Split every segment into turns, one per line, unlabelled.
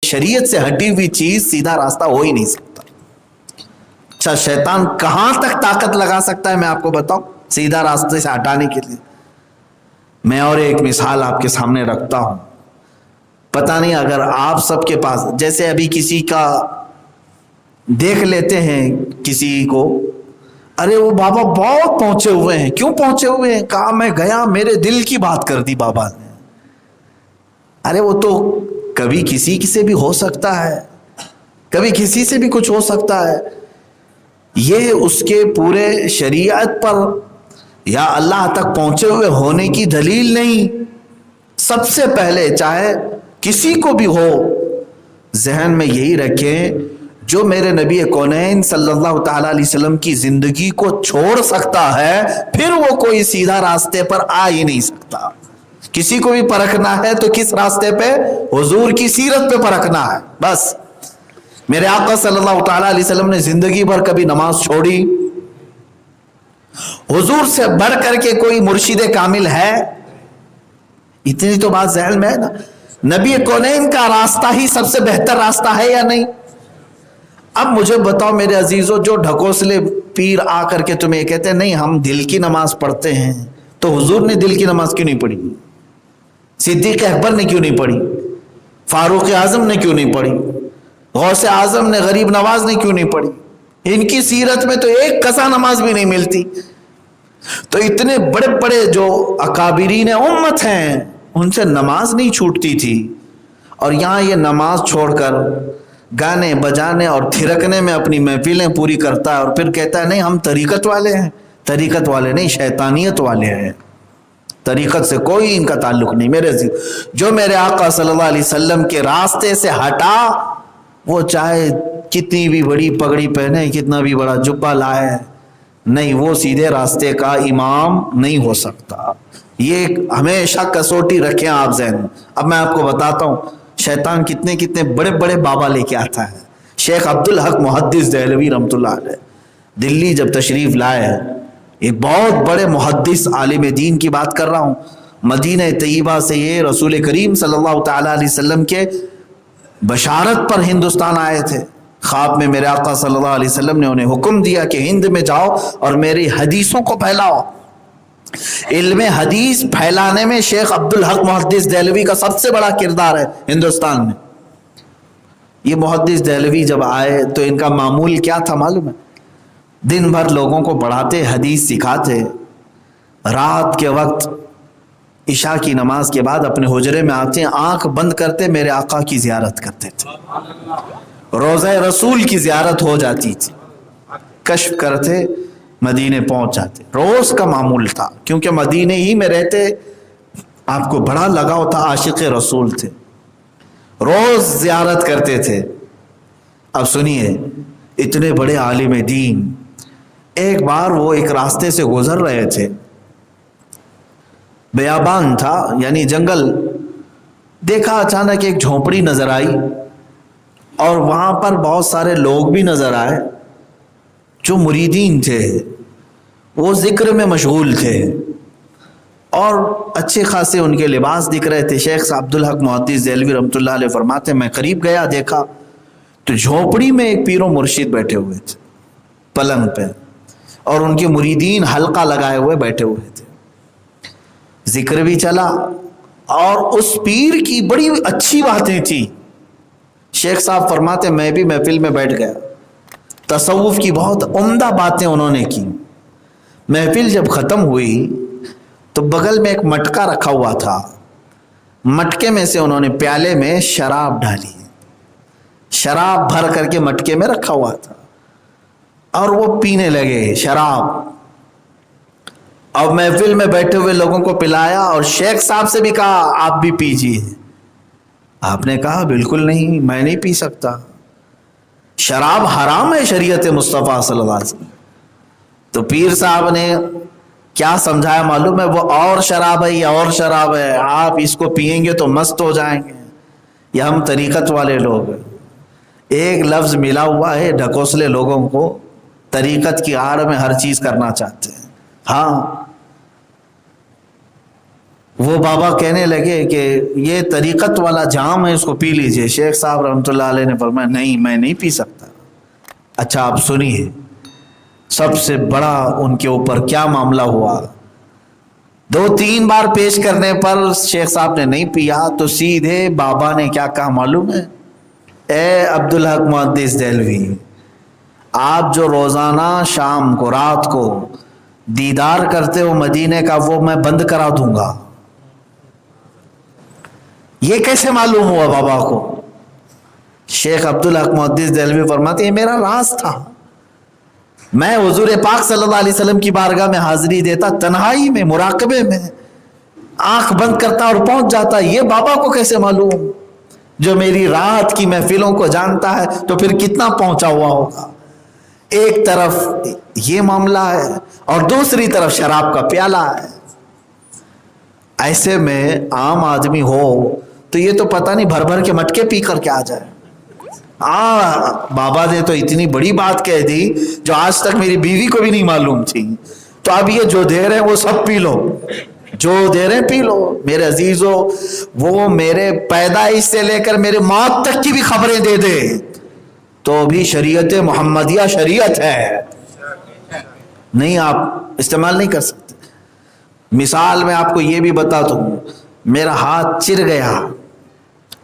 شریعت سے ہٹی ہوئی چیز سیدھا راستہ ہو ہی نہیں سکتا۔ اچھا شیطان کہاں تک طاقت لگا سکتا ہے میں آپ کو بتاؤں سیدھا راستے سے ہٹانے کے لیے؟ میں اور ایک مثال آپ کے سامنے رکھتا ہوں۔ پتہ نہیں اگر آپ سب کے پاس، جیسے ابھی کسی کا دیکھ لیتے ہیں کسی کو، ارے وہ بابا بہت پہنچے ہوئے ہیں، کیوں پہنچے ہوئے ہیں؟ کہا میں گیا میرے دل کی بات کر دی بابا نے۔ ارے وہ تو کبھی کسی سے بھی ہو سکتا ہے، کبھی کسی سے بھی کچھ ہو سکتا ہے، یہ اس کے پورے شریعت پر یا اللہ تک پہنچے ہوئے ہونے کی دلیل نہیں۔ سب سے پہلے چاہے کسی کو بھی ہو، ذہن میں یہی رکھیں جو میرے نبی کونین صلی اللہ تعالی علیہ وسلم کی زندگی کو چھوڑ سکتا ہے پھر وہ کوئی سیدھا راستے پر آ ہی نہیں سکتا۔ کسی کو بھی پرکھنا ہے تو کس راستے پہ؟ حضور کی سیرت پہ پرکھنا ہے بس۔ میرے آقا صلی اللہ تعالی علیہ وسلم نے زندگی بھر کبھی نماز چھوڑی؟ حضور سے بڑھ کر کے کوئی مرشد کامل ہے؟ اتنی تو بات ذہن میں ہے نا۔ نبی کونین کا راستہ ہی سب سے بہتر راستہ ہے یا نہیں؟ اب مجھے بتاؤ میرے عزیزو، جو ڈھکوسلے پیر آ کر کے تمہیں کہتے ہیں نہیں ہم دل کی نماز پڑھتے ہیں، تو حضور نے دل کی نماز کیوں نہیں پڑھی؟ صدیق اکبر نے کیوں نہیں پڑھی؟ فاروق اعظم نے کیوں نہیں پڑھی؟ غوث اعظم نے، غریب نواز نے کیوں نہیں پڑھی؟ ان کی سیرت میں تو ایک قضا نماز بھی نہیں ملتی۔ تو اتنے بڑے بڑے جو اکابرین امت ہیں ان سے نماز نہیں چھوٹتی تھی، اور یہاں یہ نماز چھوڑ کر گانے بجانے اور تھرکنے میں اپنی محفلیں پوری کرتا ہے، اور پھر کہتا ہے نہیں ہم طریقت والے ہیں۔ طریقت والے نہیں، شیطانیت والے ہیں۔ طریقت سے کوئی ان کا تعلق نہیں۔ میرے جو میرے آقا صلی اللہ علیہ وسلم کے راستے سے ہٹا، وہ چاہے کتنی بھی بڑی پگڑی پہنے، کتنا بھی بڑا جبہ لائے، نہیں وہ سیدھے راستے کا امام نہیں ہو سکتا۔ یہ ہمیشہ کسوٹی رکھیں آپ ذہن میں۔ اب میں آپ کو بتاتا ہوں شیطان کتنے کتنے بڑے بڑے بابا لے کے آتا ہے۔ شیخ عبدالحق محدث دہلوی رحمۃ اللہ علیہ دلی جب تشریف لائے، ایک بہت بڑے محدث عالم دین کی بات کر رہا ہوں، مدینہ طیبہ سے یہ رسول کریم صلی اللہ تعالی علیہ وسلم کے بشارت پر ہندوستان آئے تھے۔ خواب میں میرے آقا صلی اللہ علیہ وسلم نے انہیں حکم دیا کہ ہند میں جاؤ اور میری حدیثوں کو پھیلاؤ۔ علم حدیث پھیلانے میں شیخ عبدالحق محدث دہلوی کا سب سے بڑا کردار ہے ہندوستان میں۔ یہ محدث دہلوی جب آئے تو ان کا معمول کیا تھا معلوم ہے؟ دن بھر لوگوں کو پڑھاتے، حدیث سکھاتے، رات کے وقت عشاء کی نماز کے بعد اپنے حجرے میں آتے، آنکھ بند کرتے، میرے آقا کی زیارت کرتے تھے، روضہ رسول کی زیارت ہو جاتی تھی، کشف کرتے مدینے پہنچ جاتے۔ روز کا معمول تھا، کیونکہ مدینے ہی میں رہتے، آپ کو بڑا لگاؤ تھا، عاشق رسول تھے، روز زیارت کرتے تھے۔ اب سنیے، اتنے بڑے عالم دین، ایک بار وہ ایک راستے سے گزر رہے تھے، بیابان تھا یعنی جنگل، دیکھا اچانک ایک جھونپڑی نظر آئی، اور وہاں پر بہت سارے لوگ بھی نظر آئے جو مریدین تھے، وہ ذکر میں مشغول تھے، اور اچھے خاصے ان کے لباس دکھ رہے تھے۔ شیخ عبدالحق محدث دہلوی رحمۃ اللہ علیہ فرماتے میں قریب گیا، دیکھا تو جھونپڑی میں ایک پیر و مرشد بیٹھے ہوئے تھے پلنگ پہ، اور ان کے مریدین حلقہ لگائے ہوئے بیٹھے ہوئے تھے۔ ذکر بھی چلا اور اس پیر کی بڑی اچھی باتیں تھی۔ شیخ صاحب فرماتے میں بھی محفل میں بیٹھ گیا، تصوف کی بہت عمدہ باتیں انہوں نے کی۔ محفل جب ختم ہوئی تو بغل میں ایک مٹکا رکھا ہوا تھا، مٹکے میں سے انہوں نے پیالے میں شراب ڈالی، شراب بھر کر کے مٹکے میں رکھا ہوا تھا، اور وہ پینے لگے شراب، اور محفل میں بیٹھے ہوئے لوگوں کو پلایا، اور شیخ صاحب سے بھی کہا آپ بھی پیجیے۔ آپ نے کہا بالکل نہیں، میں نہیں پی سکتا، شراب حرام ہے شریعت مصطفیٰ صلی اللہ علیہ وسلم۔ تو پیر صاحب نے کیا سمجھایا معلوم ہے؟ وہ اور شراب ہے، یہ اور شراب ہے، آپ اس کو پیئیں گے تو مست ہو جائیں گے، یہ ہم طریقت والے لوگ ہیں۔ ایک لفظ ملا ہوا ہے ڈھکوسلے لوگوں کو، طریقت کی آڑ میں ہر چیز کرنا چاہتے ہیں۔ ہاں وہ بابا کہنے لگے کہ یہ طریقت والا جام ہے، اس کو پی لیجئے۔ شیخ صاحب رحمۃ اللہ علیہ نے فرمایا نہیں، میں نہیں پی سکتا۔ اچھا آپ سنیے سب سے بڑا ان کے اوپر کیا معاملہ ہوا۔ 2-3 بار پیش کرنے پر شیخ صاحب نے نہیں پیا تو سیدھے بابا نے کیا کہا معلوم ہے؟ اے عبدالحق محدث دہلوی، آپ جو روزانہ شام کو رات کو دیدار کرتے ہو مدینے کا، وہ میں بند کرا دوں گا۔ یہ کیسے معلوم ہوا بابا کو؟ شیخ عبدالحق محدث دہلوی فرماتے ہیں میرا راز تھا، میں حضور پاک صلی اللہ علیہ وسلم کی بارگاہ میں حاضری دیتا، تنہائی میں مراقبے میں آنکھ بند کرتا اور پہنچ جاتا۔ یہ بابا کو کیسے معلوم؟ جو میری رات کی محفلوں کو جانتا ہے تو پھر کتنا پہنچا ہوا ہوگا۔ ایک طرف یہ معاملہ ہے اور دوسری طرف شراب کا پیالہ ہے۔ ایسے میں عام آدمی ہو تو یہ تو پتہ نہیں بھر بھر کے مٹکے پی کر کے آ جائے۔ بابا نے تو اتنی بڑی بات کہہ دی جو آج تک میری بیوی کو بھی نہیں معلوم تھی، تو اب یہ جو دے رہے ہیں وہ سب پی لو، جو دے رہے ہیں پی لو۔ میرے عزیزو، وہ میرے پیدائش سے لے کر میرے موت تک کی بھی خبریں دے دے تو بھی شریعت محمدیہ شریعت ہے، نہیں آپ استعمال نہیں کر سکتے۔ مثال میں آپ کو یہ بھی بتا دوں، میرا ہاتھ چر گیا،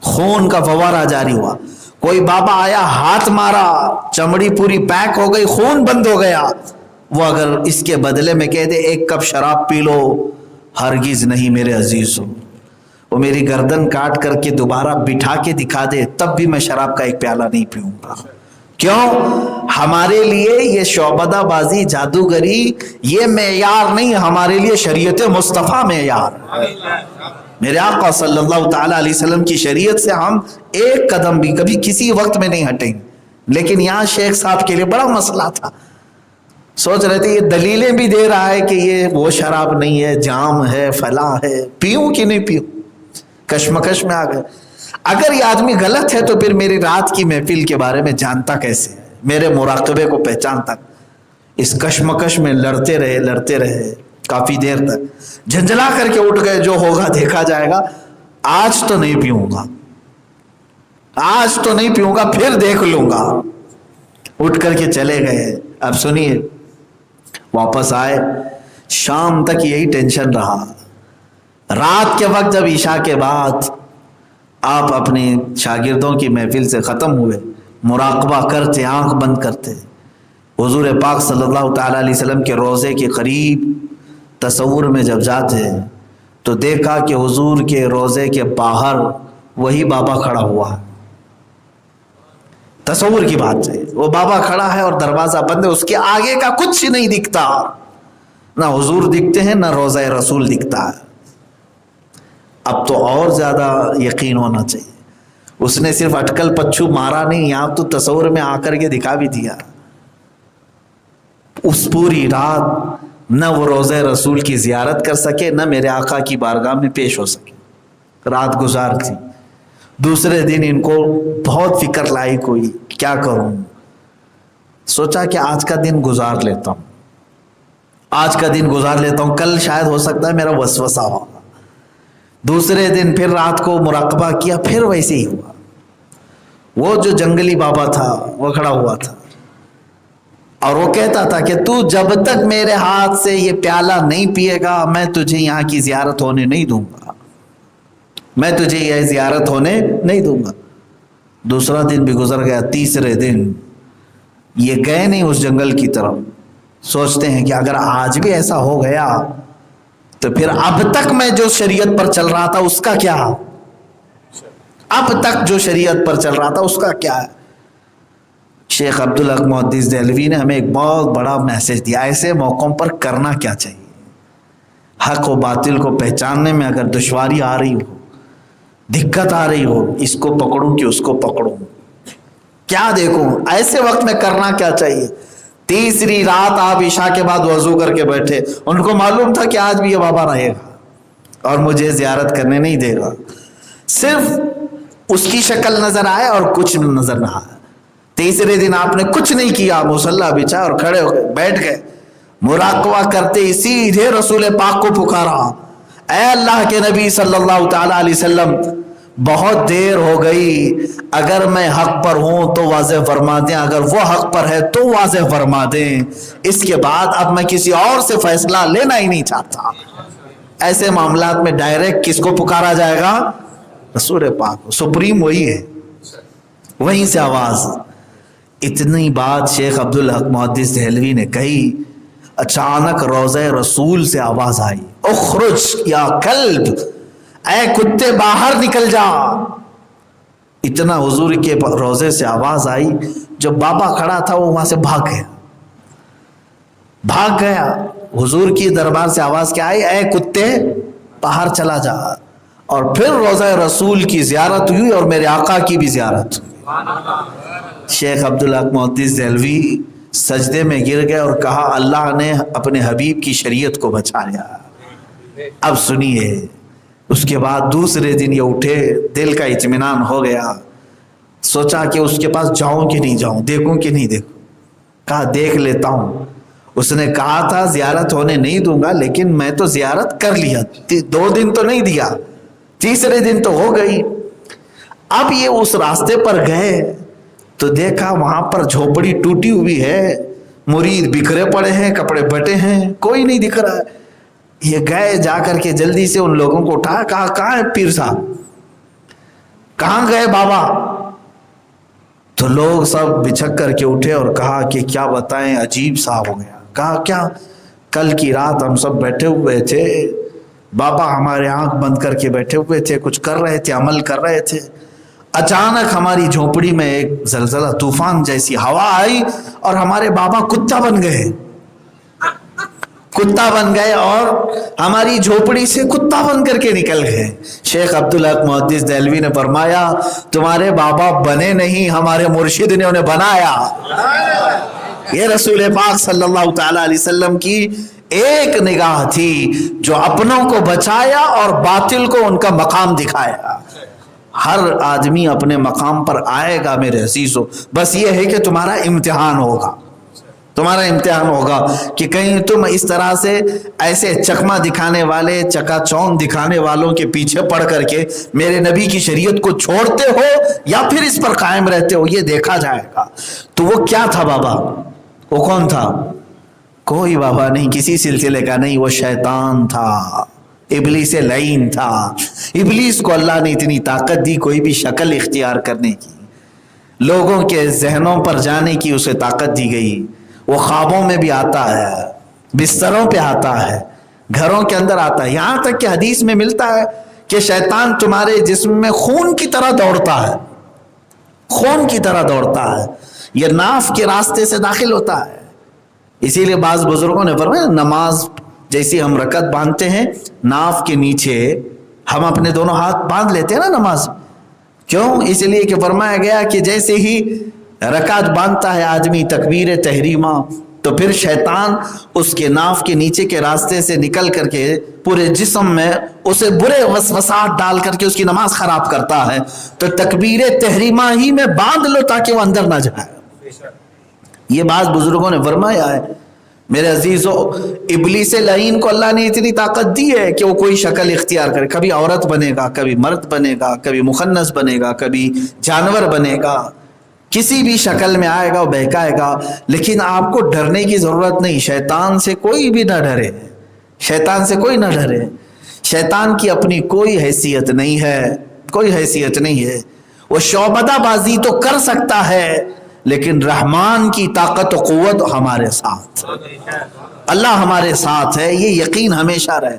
خون کا فوارہ جاری ہوا، کوئی بابا آیا ہاتھ مارا، چمڑی پوری پیک ہو گئی، خون بند ہو گیا، وہ اگر اس کے بدلے میں کہہ دے 1 کپ شراب پی لو، ہرگز نہیں میرے عزیزو۔ وہ میری گردن کاٹ کر کے دوبارہ بٹھا کے دکھا دے تب بھی میں شراب کا 1 پیالہ نہیں پیوں گا۔ کیوں؟ ہمارے لیے یہ شعبدہ بازی، جادوگری یہ معیار نہیں، ہمارے لیے شریعت مصطفیٰ معیار۔ میرے آقا صلی اللہ تعالیٰ علیہ وسلم کی شریعت سے ہم 1 قدم بھی کبھی کسی وقت میں نہیں ہٹیں گے۔ لیکن یہاں شیخ صاحب کے لیے بڑا مسئلہ تھا، سوچ رہے تھے یہ دلیلیں بھی دے رہا ہے کہ یہ وہ شراب نہیں ہے، جام ہے، فلاں ہے، پیوں کہ نہیں پیوں، کشمکش میں آ گئے۔ اگر یہ آدمی غلط ہے تو پھر میری رات کی محفل کے بارے میں جانتا کیسے ہے، میرے مراقبے کو پہچانتا؟ اس کشمکش میں لڑتے رہے کافی دیر تک، جھنجھلا کر کے اٹھ گئے، جو ہوگا دیکھا جائے گا، آج تو نہیں پیوں گا، آج تو نہیں پیوں گا، پھر دیکھ لوں گا۔ اٹھ کر کے چلے گئے۔ اب سنیے، واپس آئے، شام تک یہی ٹینشن رہا۔ رات کے وقت جب عشاء کے بعد آپ اپنے شاگردوں کی محفل سے ختم ہوئے، مراقبہ کرتے، آنکھ بند کرتے، حضور پاک صلی اللہ تعالیٰ علیہ وسلم کے روضے کے قریب تصور میں جب جاتے تو دیکھا کہ حضور کے روضے کے باہر وہی بابا کھڑا ہوا ہے۔ تصور کی بات ہے، وہ بابا کھڑا ہے اور دروازہ بند ہے، اس کے آگے کا کچھ نہیں دکھتا، نہ حضور دکھتے ہیں نہ روضہ رسول دکھتا ہے۔ اب تو اور زیادہ یقین ہونا چاہیے، اس نے صرف اٹکل پچھو مارا نہیں، یہاں تو تصور میں آ کر کے دکھا بھی دیا۔ اس پوری رات نہ وہ روضہ رسول کی زیارت کر سکے، نہ میرے آقا کی بارگاہ میں پیش ہو سکے، رات گزار تھی۔ دوسرے دن ان کو بہت فکر لاحق ہوئی، کیا کروں؟ سوچا کہ آج کا دن گزار لیتا ہوں، آج کا دن گزار لیتا ہوں، کل شاید ہو سکتا ہے میرا وسوسہ ہوگا۔ دوسرے دن پھر رات کو مراقبہ کیا، پھر ویسے ہی ہوا۔ وہ جو جنگلی بابا تھا وہ کھڑا ہوا تھا اور وہ کہتا تھا کہ تو جب تک میرے ہاتھ سے یہ پیالہ نہیں پیے گا میں تجھے یہاں کی زیارت ہونے نہیں دوں گا، میں تجھے یہ زیارت ہونے نہیں دوں گا۔ دوسرا دن بھی گزر گیا، تیسرے دن یہ گئے نہیں اس جنگل کی طرف۔ سوچتے ہیں کہ اگر آج بھی ایسا ہو گیا تو پھر اب تک میں جو شریعت پر چل رہا تھا اس کا کیا، اب تک جو شریعت پر چل رہا تھا اس کا کیا ہے؟ شیخ عبدالحق محدث دہلوی نے ہمیں ایک بہت بڑا میسج دیا، ایسے موقعوں پر کرنا کیا چاہیے۔ حق و باطل کو پہچاننے میں اگر دشواری آ رہی ہو، دقت آ رہی ہو، اس کو پکڑوں کہ اس کو پکڑوں، کیا دیکھوں، ایسے وقت میں کرنا کیا چاہیے؟ تیسری رات آپ عشاء کے بعد وضو کر کے بیٹھے، ان کو معلوم تھا کہ آج بھی یہ بابا رہے گا اور مجھے زیارت کرنے نہیں دے گا، صرف اس کی شکل نظر آئے اور کچھ نظر نہ آئے۔ تیسرے دن آپ نے کچھ نہیں کیا، مصلی بچھا اور کھڑے ہو گئے، بیٹھ گئے، مراقبہ کرتے سیدھے رسول پاک کو پکارا، اے اللہ کے نبی صلی اللہ تعالی علیہ وسلم بہت دیر ہو گئی، اگر میں حق پر ہوں تو واضح فرما دیں، اگر وہ حق پر ہے تو واضح فرما دیں، اس کے بعد اب میں کسی اور سے فیصلہ لینا ہی نہیں چاہتا۔ ایسے معاملات میں ڈائریکٹ کس کو پکارا جائے گا؟ رسول پاک، سپریم وہی ہے، وہیں سے آواز۔ اتنی بات شیخ عبدالحق محدث دہلوی نے کہی، اچانک روضہ رسول سے آواز آئی، اخرج یا کلب، اے کتے باہر نکل جا۔ اتنا حضور کے روضے سے آواز آئی، جو بابا کھڑا تھا وہ وہاں سے بھاگ گیا۔ حضور کی دربار سے آواز کیا آئی؟ اے کتے باہر چلا جا۔ اور پھر روضہ رسول کی زیارت ہوئی اور میرے آقا کی بھی زیارت ہوئی۔ شیخ عبدالحق محدث دہلوی سجدے میں گر گئے اور کہا، اللہ نے اپنے حبیب کی شریعت کو بچایا۔ اب سنیے، اس کے بعد دوسرے دن یہ اٹھے، دل کا اطمینان ہو گیا، سوچا کہ اس کے پاس جاؤں کہ نہیں جاؤں، دیکھوں کہ نہیں دیکھوں۔ کہا دیکھ لیتا ہوں۔ اس نے کہا تھا زیارت ہونے نہیں دوں گا، لیکن میں تو زیارت کر لیا، 2 دن تو نہیں دیا، تیسرے دن تو ہو گئی۔ اب یہ اس راستے پر گئے تو دیکھا وہاں پر جھوپڑی ٹوٹی ہوئی ہے، مرید بکھرے پڑے ہیں، کپڑے بٹے ہیں، کوئی نہیں دکھ رہا ہے۔ یہ گئے، جا کر کے جلدی سے ان لوگوں کو اٹھایا، کہا کہاں ہے پیر صاحب، کہاں گئے بابا؟ تو لوگ سب بچھک کر کے اٹھے اور کہا کہ کیا بتائیں، عجیب سا ہو گیا۔ کہا کیا؟ کل کی رات ہم سب بیٹھے ہوئے تھے، بابا ہمارے آنکھ بند کر کے بیٹھے ہوئے تھے، کچھ کر رہے تھے، عمل کر رہے تھے، اچانک ہماری جھونپڑی میں ایک زلزلہ، طوفان جیسی ہوا آئی اور ہمارے بابا کتا بن گئے اور ہماری جھونپڑی سے کتا بن کر کے نکل گئے۔ شیخ عبدالحق محدث دہلوی نے فرمایا، تمہارے بابا بنے نہیں، ہمارے مرشد نے انہیں بنایا۔ یہ رسول پاک صلی اللہ تعالی علیہ وسلم کی ایک نگاہ تھی جو اپنوں کو بچایا اور باطل کو ان کا مقام دکھایا۔ ہر آدمی اپنے مقام پر آئے گا میرے عزیزو، بس یہ ہے کہ تمہارا امتحان ہوگا کہ کہیں تم اس طرح سے ایسے چکما دکھانے والے، چکا چون دکھانے والوں کے پیچھے پڑ کر کے میرے نبی کی شریعت کو چھوڑتے ہو یا پھر اس پر قائم رہتے ہو، یہ دیکھا جائے گا۔ تو وہ کیا تھا بابا؟ وہ کون تھا؟ کوئی بابا نہیں، کسی سلسلے کا نہیں، وہ شیطان تھا، ابلیس لعین تھا۔ ابلیس کو اللہ نے اتنی طاقت دی، کوئی بھی شکل اختیار کرنے کی، لوگوں کے ذہنوں پر جانے کی اسے طاقت دی گئی۔ وہ خوابوں میں بھی آتا ہے، بستروں پہ آتا ہے، گھروں کے اندر آتا ہے، یہاں تک کہ حدیث میں ملتا ہے کہ شیطان تمہارے جسم میں خون کی طرح دوڑتا ہے، خون کی طرح دوڑتا ہے، یہ ناف کے راستے سے داخل ہوتا ہے۔ اسی لیے بعض بزرگوں نے فرمایا، نماز جیسی ہم رکعت باندھتے ہیں، ناف کے نیچے ہم اپنے دونوں ہاتھ باندھ لیتے ہیں نا نماز، کیوں؟ اس لیے کہ فرمایا گیا کہ جیسے ہی رکعت باندھتا ہے آدمی تکبیر تحریمہ، تو پھر شیطان اس کے ناف کے نیچے کے راستے سے نکل کر کے پورے جسم میں اسے برے وسوسات ڈال کر کے اس کی نماز خراب کرتا ہے۔ تو تکبیر تحریمہ ہی میں باندھ لو تاکہ وہ اندر نہ جائے۔ یہ بعض بزرگوں نے فرمایا ہے۔ میرے عزیزو، ابلیس لعین کو اللہ نے اتنی طاقت دی ہے کہ وہ کوئی شکل اختیار کرے، کبھی عورت بنے گا، کبھی مرد بنے گا، کبھی مخنث بنے گا، کبھی جانور بنے گا، کسی بھی شکل میں آئے گا، وہ بہکائے گا۔ لیکن آپ کو ڈرنے کی ضرورت نہیں، شیطان سے کوئی بھی نہ ڈرے، شیطان سے کوئی نہ ڈرے۔ شیطان کی اپنی کوئی حیثیت نہیں ہے، کوئی حیثیت نہیں ہے۔ وہ شعبدہ بازی تو کر سکتا ہے، لیکن رحمان کی طاقت و قوت ہمارے ساتھ، اللہ ہمارے ساتھ ہے، یہ یقین ہمیشہ رہے۔